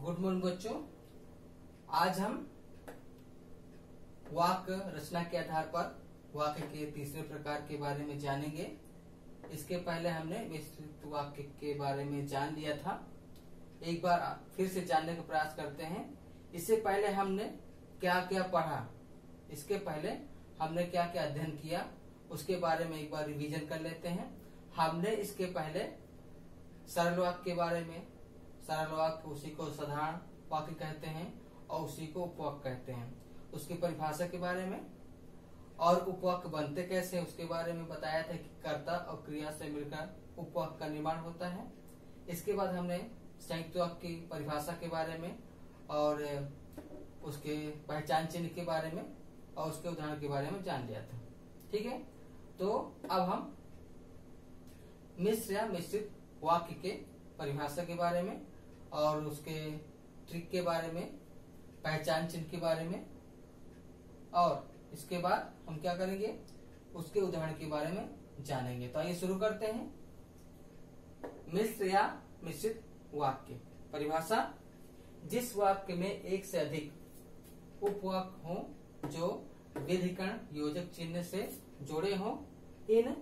Good morning बच्चों। आज हम वाक्य रचना के आधार पर वाक्य के तीसरे प्रकार के बारे में जानेंगे। इसके पहले हमने मिश्रित वाक्य के बारे में जान लिया था। एक बार फिर से जानने का प्रयास करते हैं। इससे पहले हमने क्या क्या पढ़ा, इसके पहले हमने क्या क्या अध्ययन किया, उसके बारे में एक बार रिवीजन कर लेते हैं। हमने इसके पहले सरल वाक्य के बारे में, सरल वाक्य उसी को साधारण वाक्य कहते हैं और उसी को उपवाक्य कहते हैं, उसकी परिभाषा के बारे में और उपवाक्य बनते कैसे हैं उसके बारे में बताया था कि कर्ता और क्रिया से मिलकर उपवाक्य का निर्माण होता है। इसके बाद हमने संयुक्त वाक्य की परिभाषा के बारे में और उसके पहचान चिन्ह के बारे में और उसके उदाहरण के बारे में जान लिया था। ठीक है, तो अब हम मिश्र या मिश्रित वाक्य के परिभाषा के बारे में और उसके ट्रिक के बारे में, पहचान चिन्ह के बारे में और इसके बाद हम क्या करेंगे, उसके उदाहरण के बारे में जानेंगे। तो आइए शुरू करते हैं। मिश्र या मिश्रित वाक्य परिभाषा: जिस वाक्य में एक से अधिक उपवाक्य हो जो विधिकरण योजक चिन्ह से जुड़े हों। इन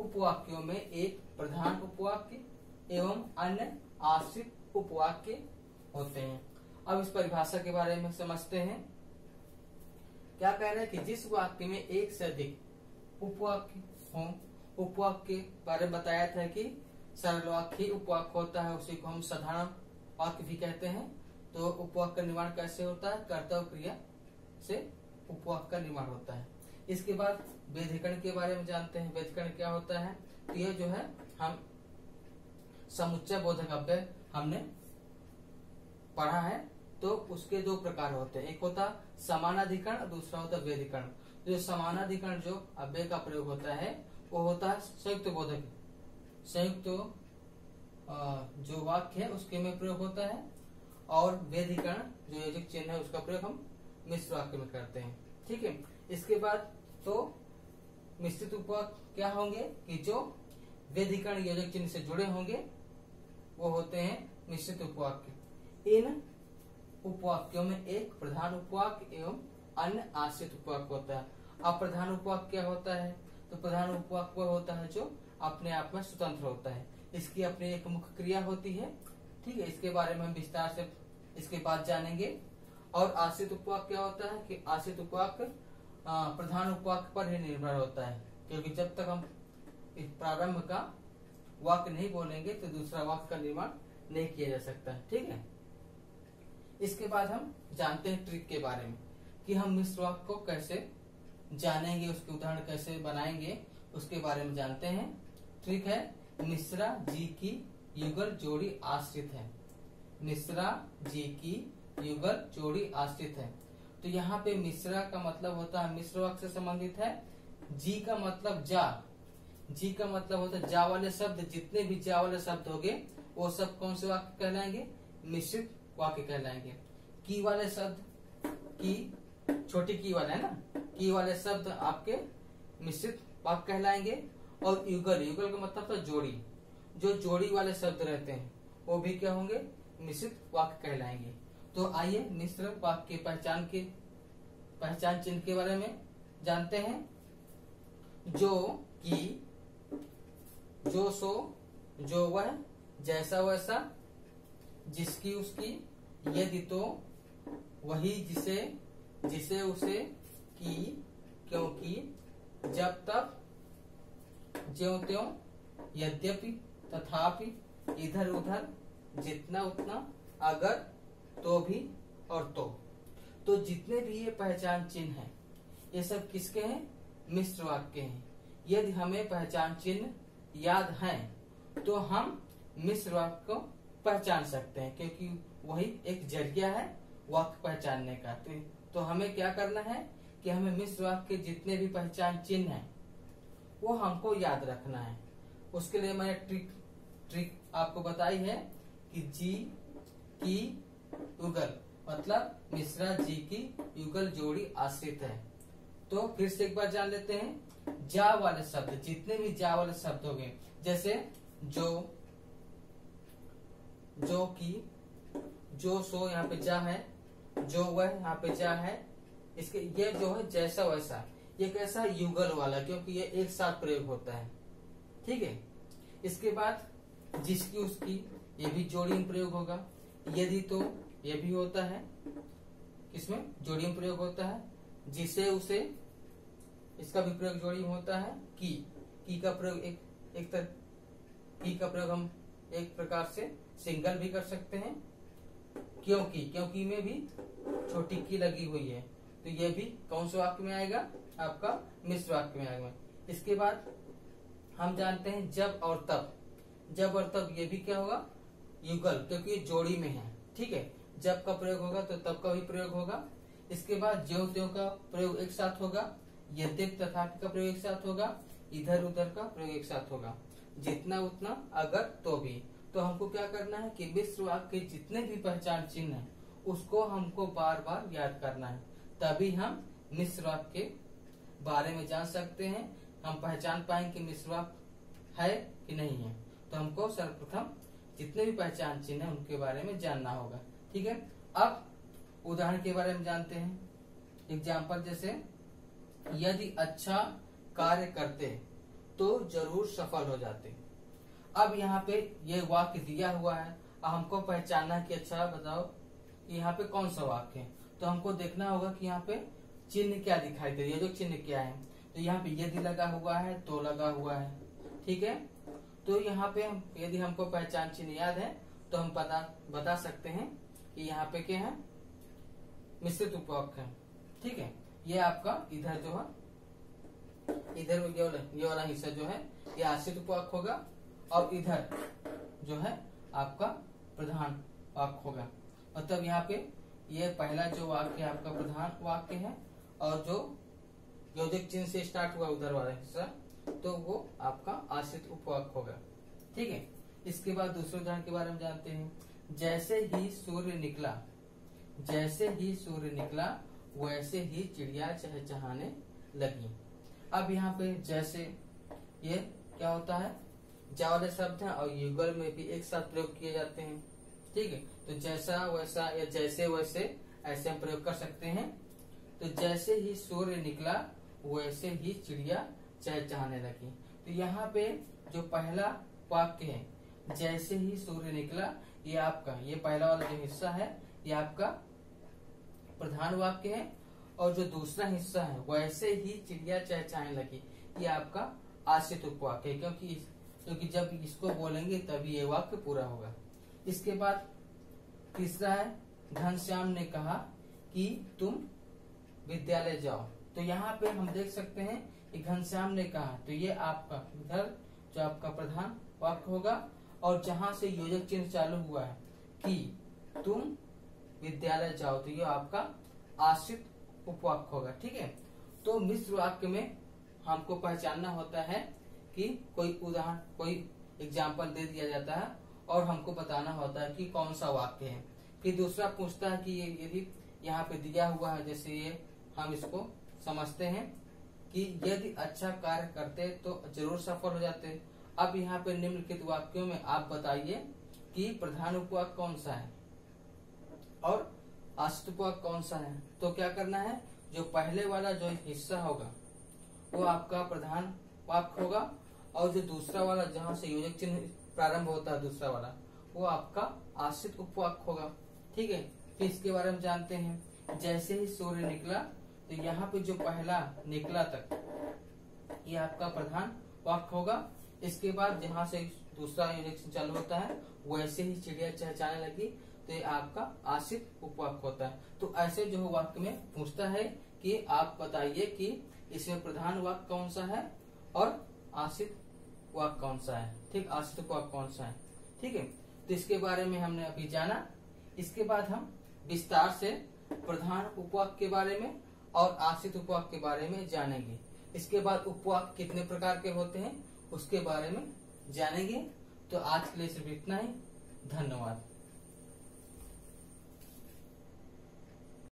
उपवाक्यों में एक प्रधान उपवाक्य एवं अन्य आश्रित उपवाक्य होते हैं। अब इस परिभाषा के बारे में समझते हैं। क्या कह रहे हैं कि जिस वाक्य में एक से अधिक उपवाक्य हो, उपवाक्य के बारे में बताया था कि सरल वाक्य ही उपवाक्य होता है, उसी को हम साधारण वाक्य भी कहते हैं। तो उपवाक्य का निर्माण कैसे होता है, कर्ता और क्रिया से उपवाक्य का निर्माण होता है। इसके बाद व्यधिकरण के बारे में जानते हैं। व्यधिकरण क्या होता है, तो ये जो है हम समुच्चय बोधक अव्यय हमने पढ़ा है। तो उसके दो प्रकार होते हैं, एक होता समानाधिकरण और दूसरा होता व्यधिकरण। जो समानाधिकरण जो अव्यय का प्रयोग होता है वो होता है संयुक्त बोधक, संयुक्त जो वाक्य है उसके में प्रयोग होता है। और व्यधिकरण जो योजक चिन्ह है उसका प्रयोग हम मिश्र वाक्य में करते हैं। ठीक है, इसके बाद तो मिश्रित उपवाक्य क्या होंगे कि जो व्यधिकरण योजक चिन्ह से जुड़े होंगे वो होते हैं मिश्रित उपवाक्य। इन उपवाक्यों में एक प्रधान उपवाक्य एवं अन्य आश्रित उपवाक्य होता है। अब प्रधान उपवाक्य क्या होता है, तो प्रधान उपवाक्य वह होता है जो अपने आप में स्वतंत्र होता है, इसकी अपनी एक मुख्य क्रिया होती है। ठीक है, इसके बारे में हम विस्तार से इसके बाद जानेंगे। और आश्रित उपवाक्य क्या होता है कि आश्रित उपवाक्य प्रधान उपवाक्य पर ही निर्भर होता है, क्योंकि जब तक हम इस प्रारंभ का वाक्य नहीं बोलेंगे तो दूसरा वाक्य का निर्माण नहीं किया जा सकता है। ठीक है, इसके बाद हम जानते हैं ट्रिक के बारे में कि हम मिश्र वाक्य को कैसे जानेंगे, उसके उदाहरण कैसे बनाएंगे, उसके बारे में जानते हैं। ट्रिक है मिश्रा जी की युगल जोड़ी आश्रित है। मिश्रा जी की युगल जोड़ी आश्रित है। तो यहाँ पे मिश्रा का मतलब होता है मिश्र वाक्य से संबंधित है। जी का मतलब जा, जी का मतलब होता है जा वाले शब्द, जितने भी जा वाले शब्द होंगे वो सब कौन से वाक्य कहलाएंगे, मिश्रित वाक्य कहलाएंगे। की वाले शब्द, की छोटी की वाले है ना, की वाले शब्द आपके मिश्रित वाक्य कहलाएंगे। और युगल, युगल का मतलब था जोड़ी, जो जोड़ी वाले शब्द रहते हैं वो भी क्या होंगे, मिश्रित वाक्य कहलाएंगे। तो आइए मिश्र वाक्य के पहचान चिन्ह के बारे में जानते हैं। जो कि, जो सो, जो वह, जैसा वैसा, जिसकी उसकी, यदि तो, वही जिसे, जिसे उसे, की, क्योंकि, जब तक, ज्यों त्यों, यद्यपि, तथापि, इधर उधर, जितना उतना, अगर, तो भी और तो जितने भी ये पहचान चिन्ह हैं ये सब किसके हैं, मिश्र वाक्य के हैं। यदि हमें पहचान चिन्ह याद हैं तो हम मिश्र वाक्य को पहचान सकते हैं, क्योंकि वही एक जरिया है वाक्य पहचानने का। तो हमें क्या करना है कि हमें मिश्र वाक्य के जितने भी पहचान चिन्ह हैं वो हमको याद रखना है। उसके लिए मैंने ट्रिक आपको बताई है कि जी की युगल मतलब मिश्रा जी की युगल जोड़ी आश्रित है। तो फिर से एक बार जान लेते हैं। जा वाले शब्द, जितने भी जा वाले शब्द हो गए, जैसे जो, जो की, जो सो यहाँ पे जा है, जो वह यहाँ पे जा है, इसके ये जो है जैसा वैसा, ये कैसा युगल वाला, क्योंकि ये एक साथ प्रयोग होता है। ठीक है। इसके बाद जिसकी उसकी, ये भी जोड़ी में प्रयोग होगा। यदि तो ये भी होता है, इसमें जोड़ी में प्रयोग होता है। जिसे उसे, इसका भी प्रयोग जोड़ी में होता है। की का प्रयोग की का प्रयोग हम एक प्रकार से सिंगल भी कर सकते हैं। क्योंकि में भी छोटी की लगी हुई है, तो ये भी कौन से वाक्य में आएगा, आपका मिश्र वाक्य में आएगा। इसके बाद हम जानते हैं जब और तब। जब और तब ये भी क्या होगा, युगल, क्योंकि ये जोड़ी में है। ठीक है। जब का प्रयोग होगा तो तब का भी प्रयोग होगा। इसके बाद ज्यों त्यों का प्रयोग एक साथ होगा। यद्यप तथापि का प्रयोग एक साथ होगा। इधर उधर का प्रयोग एक साथ होगा। जितना उतना, अगर तो भी। तो हमको क्या करना है कि मिश्र वाक्य के जितने भी पहचान चिन्ह है उसको हमको बार बार याद करना है, तभी हम मिश्र वाक्य के बारे में जान सकते हैं। हम पहचान पाएंगे कि मिश्र वाक्य है कि नहीं है। तो हमको सर्वप्रथम जितने भी पहचान चिन्ह है उनके बारे में जानना होगा। ठीक है। अब उदाहरण के बारे में जानते हैं। एग्जाम्पल जैसे, यदि अच्छा कार्य करते तो जरूर सफल हो जाते। अब यहाँ पे ये वाक्य दिया हुआ है, हमको पहचानना कि अच्छा बताओ कि यहाँ पे कौन सा वाक्य है। तो हमको देखना होगा कि यहाँ पे चिन्ह क्या दिखाई दे रही है, जो चिन्ह क्या है। तो यहाँ पे यदि लगा हुआ है, तो लगा हुआ है। ठीक है। तो यहाँ पे यदि हमको पहचान चिन्ह याद है तो हम बता सकते हैं कि यहाँ पे क्या है, मिश्रित उपवाक्य है। ठीक है। ये आपका इधर जो है, इधर ये वाला हिस्सा जो है ये आश्रित उपवाक्य होगा, और इधर जो है आपका प्रधान वाक्य होगा। मतलब यहाँ पे ये पहला जो वाक्य है आपका प्रधान वाक्य है, और जो योजक चिन्ह से स्टार्ट हुआ उधर वाला हिस्सा, तो वो आपका आश्रित उपवाक्य होगा। ठीक है। इसके बाद दूसरे उदाहरण के बारे में जानते हैं। जैसे ही सूर्य निकला, जैसे ही सूर्य निकला वैसे ही चिड़िया चहचहाने लगी। अब यहाँ पे जैसे, ये क्या होता है, जा वाले शब्द हैं और युगल में भी एक साथ प्रयोग किए जाते हैं। ठीक है। तो जैसा वैसा या जैसे वैसे ऐसे हम प्रयोग कर सकते हैं। तो जैसे ही सूर्य निकला वैसे ही चिड़िया चहचहाने लगी। तो यहाँ पे जो पहला वाक्य है, जैसे ही सूर्य निकला, ये आपका, ये पहला वाला जो हिस्सा है ये आपका प्रधान वाक्य है। और जो दूसरा हिस्सा है, वैसे ही चिड़िया चहचहाने लगी, ये आपका आश्रित उपवाक्य है। क्योंकि जब इसको बोलेंगे तभी ये वाक्य पूरा होगा। इसके बाद तीसरा है, घनश्याम ने कहा कि तुम विद्यालय जाओ। तो यहाँ पे हम देख सकते हैं कि घनश्याम ने कहा, तो ये आपका इधर जो आपका प्रधान वाक्य होगा, और जहां से योजक चिन्ह चालू हुआ है कि तुम विद्यालय जाओ, तो ये आपका आश्रित उपवाक्य होगा। ठीक है। तो मिश्र वाक्य में हमको पहचानना होता है कि कोई उदाहरण, कोई एग्जाम्पल दे दिया जाता है और हमको बताना होता है कि कौन सा वाक्य है। फिर दूसरा पूछता है कि यदि यहाँ पे दिया हुआ है, जैसे ये हम इसको समझते हैं कि यदि अच्छा कार्य करते तो जरूर सफल हो जाते। अब यहाँ पे निम्नलिखित वाक्यों में आप बताइए कि प्रधान उपवाक्य कौन सा है और आश्रित उपवाक्य कौन सा है। तो क्या करना है, जो पहले वाला जो हिस्सा होगा वो आपका प्रधान वाक्य होगा, और जो दूसरा वाला जहाँ से योजक चिन्ह प्रारंभ होता है दूसरा वाला, वो आपका आश्रित उपवाक्य होगा। ठीक है। फिर इसके बारे में जानते हैं। जैसे ही सूर्य निकला, तो यहाँ पे जो पहला निकला तक ये आपका प्रधान वाक्य होगा। इसके बाद जहाँ से दूसरा योजक चिन्ह चालू होता है, वैसे ही चिड़िया चहचहाने लगी, तो ये आपका आश्रित उपवाक्य होता है। तो ऐसे जो वाक्य में पूछता है कि आप बताइए कि इसमें प्रधान वाक्य कौन सा है और आश्रित वाक्य कौन सा है। ठीक, आश्रित वाक्य कौन सा है। ठीक है। तो इसके बारे में हमने अभी जाना। इसके बाद हम विस्तार से प्रधान उपवाक्य के बारे में और आश्रित उपवाक्य के बारे में जानेंगे। इसके बाद उपवाक्य कितने प्रकार के होते हैं उसके बारे में जानेंगे। तो आज के लिए सिर्फ इतना ही। धन्यवाद।